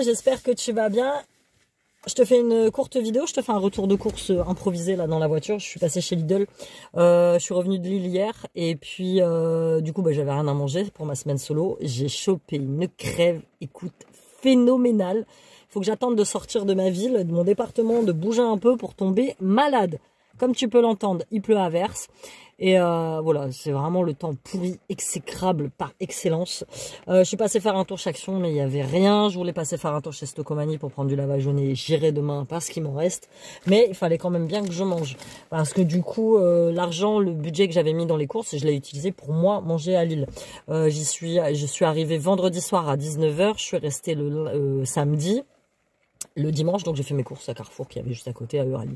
j'espère que tu vas bien. Je te fais une courte vidéo, je te fais un retour de course improvisé là dans la voiture. Je suis passée chez Lidl, je suis revenue de Lille hier et puis du coup j'avais rien à manger pour ma semaine solo. J'ai chopé une crève, écoute, phénoménale. Il faut que j'attende de sortir de ma ville, de mon département, de bouger un peu pour tomber malade. Comme tu peux l'entendre, il pleut à verse. Et voilà, c'est vraiment le temps pourri, exécrable par excellence. Je suis passée faire un tour chez Action, mais il n'y avait rien. Je voulais passer faire un tour chez Stocomanie pour prendre du lavage au nez. J'irai demain parce qu'il m'en reste. Mais il fallait quand même bien que je mange. Parce que du coup, l'argent, le budget que j'avais mis dans les courses, je l'ai utilisé pour moi manger à Lille. Je suis arrivée vendredi soir à 19 h. Je suis restée le samedi. Le dimanche, donc j'ai fait mes courses à Carrefour qui avait juste à côté à Euralie.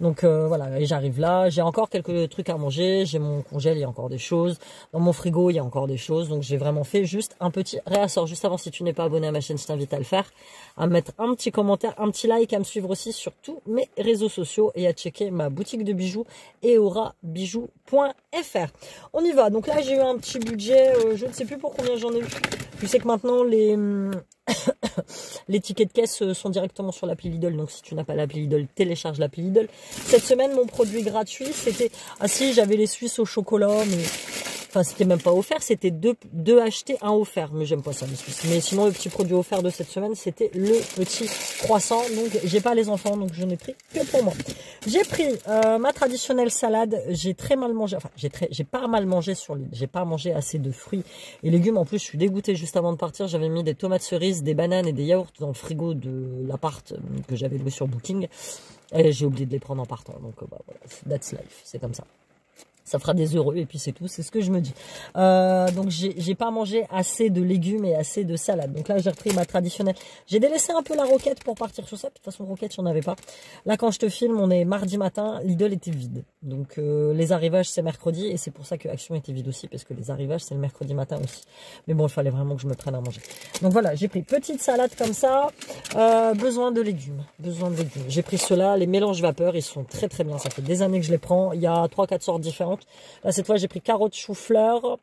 Donc voilà, et j'arrive là, j'ai encore quelques trucs à manger, j'ai mon congèle, il y a encore des choses. Dans mon frigo, il y a encore des choses. Donc j'ai vraiment fait juste un petit réassort. Juste avant, si tu n'es pas abonné à ma chaîne, je t'invite à le faire, à mettre un petit commentaire, un petit like, à me suivre aussi sur tous mes réseaux sociaux et à checker ma boutique de bijoux eorabijoux.fr. On y va. Donc là, j'ai eu un petit budget, je ne sais plus pour combien j'en ai eu. Tu sais que maintenant, les tickets de caisse sont directement sur l'appli Lidl. Donc si tu n'as pas l'appli Lidl, télécharge l'appli Lidl. Cette semaine, mon produit gratuit, c'était... Ah si, j'avais les Suisses au chocolat, mais... Enfin, c'était même pas offert, c'était deux achetés, un offert. Mais j'aime pas ça, les Suisses. Mais sinon, le petit produit offert de cette semaine, c'était le petit croissant. Donc, j'ai pas les enfants, donc je n'ai pris que pour moi. J'ai pris ma traditionnelle salade. J'ai très mal mangé. Enfin, j'ai pas mal mangé sur l'île. J'ai pas mangé assez de fruits et légumes. En plus, je suis dégoûtée juste avant de partir. J'avais mis des tomates cerises, des bananes et des yaourts dans le frigo de l'appart que j'avais loué sur Booking. Et j'ai oublié de les prendre en partant. Donc, voilà, that's life. C'est comme ça. Ça fera des heureux et puis c'est tout, c'est ce que je me dis. Donc j'ai pas mangé assez de légumes et assez de salade. Donc là j'ai repris ma traditionnelle. J'ai délaissé un peu la roquette pour partir sur ça. De toute façon roquette j'en avais pas. Là quand je te filme on est mardi matin, Lidl était vide. Donc les arrivages c'est mercredi et c'est pour ça que Action était vide aussi. Parce que les arrivages c'est le mercredi matin aussi. Mais bon il fallait vraiment que je me prenne à manger. Donc voilà j'ai pris petite salade comme ça. Besoin de légumes. J'ai pris ceux-là, les mélanges vapeur, ils sont très très bien. Ça fait des années que je les prends. Il y a 3-4 sortes différentes. Là, cette fois, j'ai pris carottes, chou-fleur,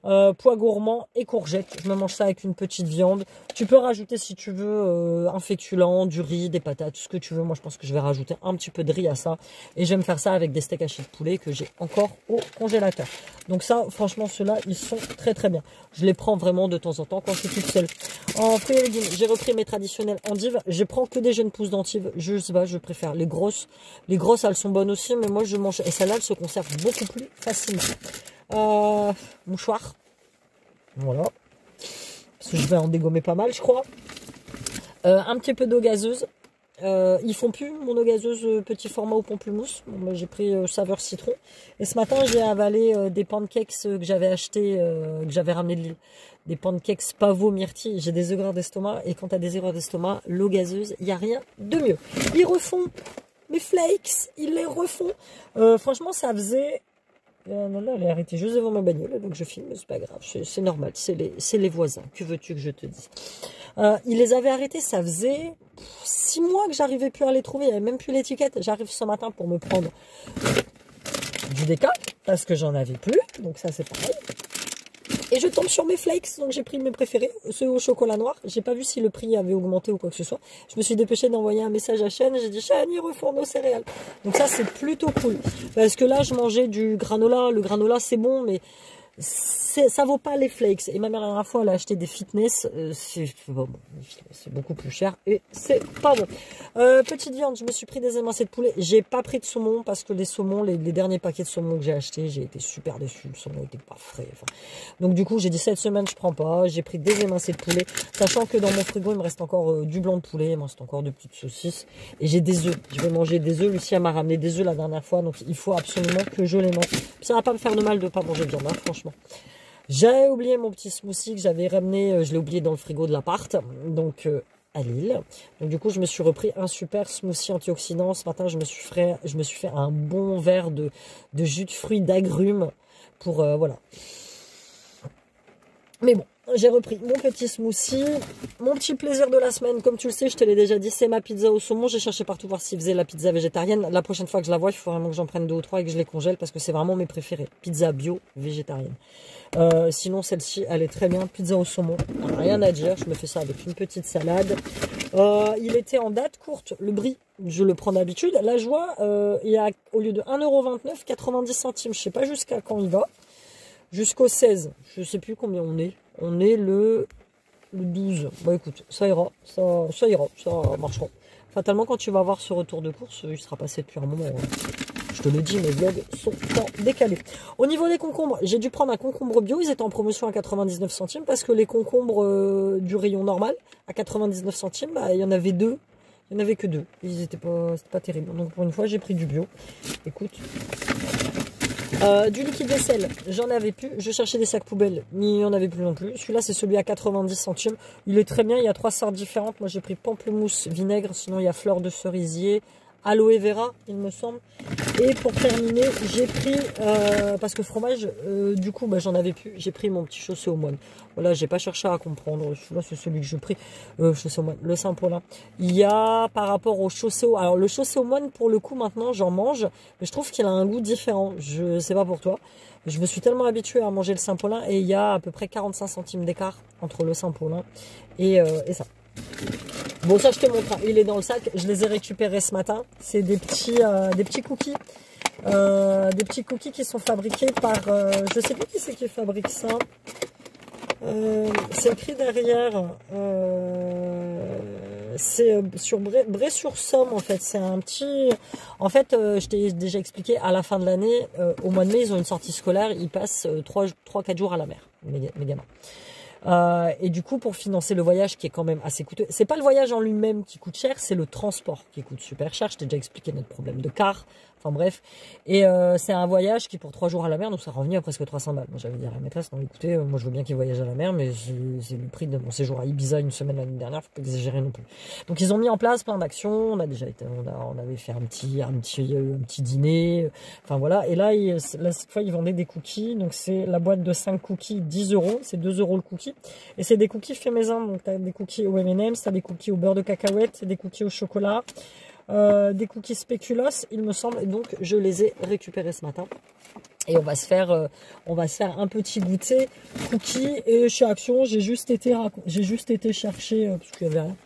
pois gourmand et courgettes. Je me mange ça avec une petite viande. Tu peux rajouter, si tu veux, un féculent, du riz, des patates, tout ce que tu veux. Moi, je pense que je vais rajouter un petit peu de riz à ça. Et je vais me faire ça avec des steaks hachés de poulet que j'ai encore au congélateur. Donc ça, franchement, ceux-là, ils sont très très bien. Je les prends vraiment de temps en temps quand je suis toute seule. En fruits et légumes, j'ai repris mes traditionnelles endives. Je prends que des jeunes pousses d'endives. Je sais pas, je préfère les grosses. Les grosses, elles sont bonnes aussi, mais moi, je mange. Et celles-là, elles se conservent beaucoup plus facilement. Mouchoir. Voilà. Parce que je vais en dégommer pas mal, je crois. Un petit peu d'eau gazeuse. Ils font plus mon eau gazeuse petit format au pamplemousse. Bon, j'ai pris saveur citron. Et ce matin, j'ai avalé des pancakes que j'avais acheté, que j'avais ramené de Lille. Des pancakes pavot myrtille. J'ai des aigreurs d'estomac. Et quand tu as des aigreurs d'estomac, l'eau gazeuse, il n'y a rien de mieux. Ils refont mes flakes. Ils les refont. Franchement, ça faisait... non, elle est arrêtée juste devant ma bagnole, donc je filme, c'est pas grave, c'est normal, c'est les voisins, que veux-tu que je te dise. Ils les avaient arrêtés, ça faisait 6 mois que j'arrivais plus à les trouver, il n'y avait même plus l'étiquette. J'arrive ce matin pour me prendre du déca, parce que j'en avais plus, donc ça c'est pareil. Et je tombe sur mes flakes, donc j'ai pris mes préférés, ceux au chocolat noir. J'ai pas vu si le prix avait augmenté ou quoi que ce soit. Je me suis dépêchée d'envoyer un message à Chêne. J'ai dit Chêne, ils refont nos céréales. Donc ça c'est plutôt cool. Parce que là je mangeais du granola. Le granola c'est bon, mais ça vaut pas les flakes. Et ma mère la dernière fois elle a acheté des fitness. C'est beaucoup plus cher et c'est pas bon. Petite viande, je me suis pris des émincés de poulet. J'ai pas pris de saumon parce que les saumons, les derniers paquets de saumon que j'ai achetés, j'ai été super déçu. Le saumon était pas frais. Enfin, donc du coup j'ai dit cette semaine je prends pas. J'ai pris des émincés de poulet, sachant que dans mon frigo il me reste encore du blanc de poulet, il me reste encore de petites saucisses et j'ai des œufs. Je vais manger des œufs. Lucie m'a ramené des œufs la dernière fois, donc il faut absolument que je les mange. Puis ça va pas me faire de mal de pas manger de viande, hein, franchement. J'avais oublié mon petit smoothie que j'avais ramené, je l'ai oublié dans le frigo de l'appart, donc à Lille. Donc du coup, je me suis repris un super smoothie antioxydant. Ce matin, je me suis fait un bon verre de jus de fruits d'agrumes pour, voilà. Mais bon, j'ai repris mon petit smoothie, mon petit plaisir de la semaine. Comme tu le sais, je te l'ai déjà dit, c'est ma pizza au saumon. J'ai cherché partout voir s'ils faisaient la pizza végétarienne. La prochaine fois que je la vois, il faut vraiment que j'en prenne 2 ou 3 et que je les congèle parce que c'est vraiment mes préférés. Pizza bio végétarienne. Sinon, celle-ci, elle est très bien. Pizza au saumon, rien à dire. Je me fais ça avec une petite salade. Il était en date courte, le brie. Je le prends d'habitude. Là, je vois, il y a, au lieu de 1,29 €, 90 centimes. Je sais pas jusqu'à quand il va. Jusqu'au 16. Je sais plus combien on est. On est le 12. Bah écoute, ça ira. Ça ira. Ça marchera. Fatalement, quand tu vas voir ce retour de course, il sera passé depuis un moment. Je te le dis, mes vlogs sont en décalé. Au niveau des concombres, j'ai dû prendre un concombre bio. Ils étaient en promotion à 99 centimes parce que les concombres du rayon normal, à 99 centimes, bah, il y en avait deux. Il n'y en avait que deux. Ils étaient c'était pas terrible. Donc pour une fois, j'ai pris du bio. Écoute. Du liquide vaisselle, j'en avais plus. Je cherchais des sacs poubelles, mais il n'y en avait plus non plus. Celui-là, c'est celui à 90 centimes. Il est très bien. Il y a 3 sortes différentes. Moi, j'ai pris pamplemousse, vinaigre. Sinon, il y a fleur de cerisier, aloe vera, il me semble. Et pour terminer, j'ai pris, parce que fromage, du coup, bah, j'en avais plus. J'ai pris mon petit chaussé aux moines. Voilà, j'ai pas cherché à comprendre. Celui-là, c'est celui que j'ai pris. Chaussé aux moines, le Saint-Paulin. Il y a, par rapport au chaussé aux... Alors, le chaussé aux moines, pour le coup, maintenant, j'en mange. Mais je trouve qu'il a un goût différent. Je sais pas pour toi. Je me suis tellement habituée à manger le Saint-Paulin. Et il y a à peu près 45 centimes d'écart entre le Saint-Paulin et ça. Bon, ça, je te montre. Il est dans le sac. Je les ai récupérés ce matin. C'est des petits cookies. Des petits cookies qui sont fabriqués par... je sais plus qui c'est qui fabrique ça. C'est écrit derrière. C'est sur Bray-sur-Somme, en fait. C'est un petit... En fait, je t'ai déjà expliqué, à la fin de l'année, au mois de mai, ils ont une sortie scolaire. Ils passent 3-4 jours à la mer, mes gamins. Et du coup, pour financer le voyage qui est quand même assez coûteux, c'est pas le voyage en lui-même qui coûte cher, c'est le transport qui coûte super cher. Je t'ai déjà expliqué notre problème de car. Enfin bref, et c'est un voyage qui pour 3 jours à la mer, donc ça revient à presque 300 balles. Moi j'avais dit à la maîtresse, non écoutez, moi je veux bien qu'il voyage à la mer, mais c'est le prix de mon séjour à Ibiza une semaine l'année dernière, faut pas exagérer non plus. Donc ils ont mis en place plein d'actions, on a déjà été, on avait fait un petit dîner, enfin voilà. Et là, cette fois ils vendaient des cookies, donc c'est la boîte de 5 cookies, 10 €, c'est 2 € le cookie, et c'est des cookies faits maison, donc t'as des cookies au M&M's, t'as des cookies au beurre de cacahuète, des cookies au chocolat. Des cookies spéculoos, il me semble, et donc je les ai récupérés ce matin. Et on va se faire un petit goûter cookies. Et chez Action, j'ai juste été chercher, parce qu'il y avait rien,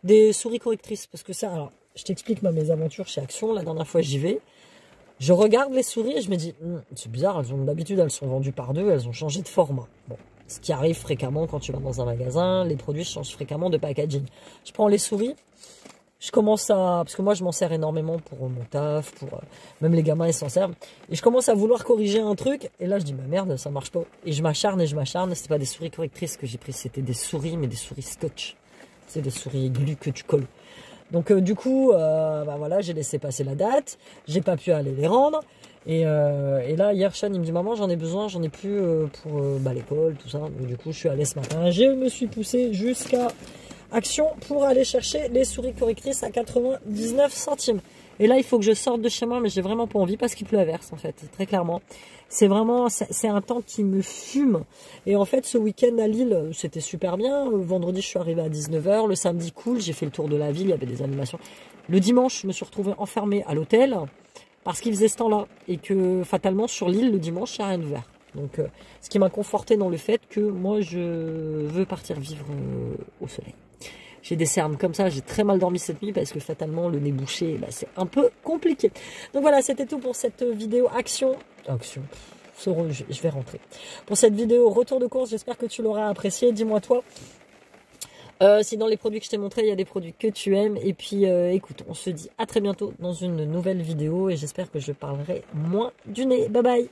des souris correctrices. Parce que ça, alors, je t'explique mes aventures chez Action. La dernière fois, j'y vais. Je regarde les souris et je me dis, c'est bizarre, d'habitude, elles sont vendues par deux, elles ont changé de format. Bon, ce qui arrive fréquemment quand tu vas dans un magasin, les produits changent fréquemment de packaging. Je prends les souris. Je commence parce que moi je m'en sers énormément pour mon taf, même les gamins ils s'en servent. Et je commence à vouloir corriger un truc. Et là je dis, bah merde, ça marche pas. Et je m'acharne. C'était pas des souris correctrices que j'ai prises, c'était des souris, mais des souris scotch. C'est des souris glu que tu colles. Donc du coup, bah voilà, j'ai laissé passer la date. J'ai pas pu aller les rendre. Et là, hier, Sean, il me dit, maman, j'en ai besoin, j'en ai plus pour l'école, tout ça. Donc du coup, je suis allé ce matin. Je me suis poussé jusqu'à Action pour aller chercher les souris correctrices à 99 centimes. Et là, il faut que je sorte de chez moi, mais j'ai vraiment pas envie parce qu'il pleut à verse, en fait, très clairement. C'est vraiment, c'est un temps qui me fume. Et en fait, ce week-end à Lille, c'était super bien. Le vendredi, je suis arrivée à 19 h. Le samedi, cool, j'ai fait le tour de la ville, il y avait des animations. Le dimanche, je me suis retrouvée enfermée à l'hôtel parce qu'il faisait ce temps-là. Et que, fatalement, sur l'île, le dimanche, il n'y a rien d'ouvert. Donc, ce qui m'a conforté dans le fait que moi, je veux partir vivre au soleil. J'ai des cernes comme ça, j'ai très mal dormi cette nuit parce que fatalement le nez bouché, bah, c'est un peu compliqué. Donc voilà, c'était tout pour cette vidéo Action, je vais rentrer. Pour cette vidéo retour de course, j'espère que tu l'auras apprécié. Dis-moi toi, si dans les produits que je t'ai montrés, il y a des produits que tu aimes. Et puis écoute, on se dit à très bientôt dans une nouvelle vidéo et j'espère que je parlerai moins du nez. Bye bye.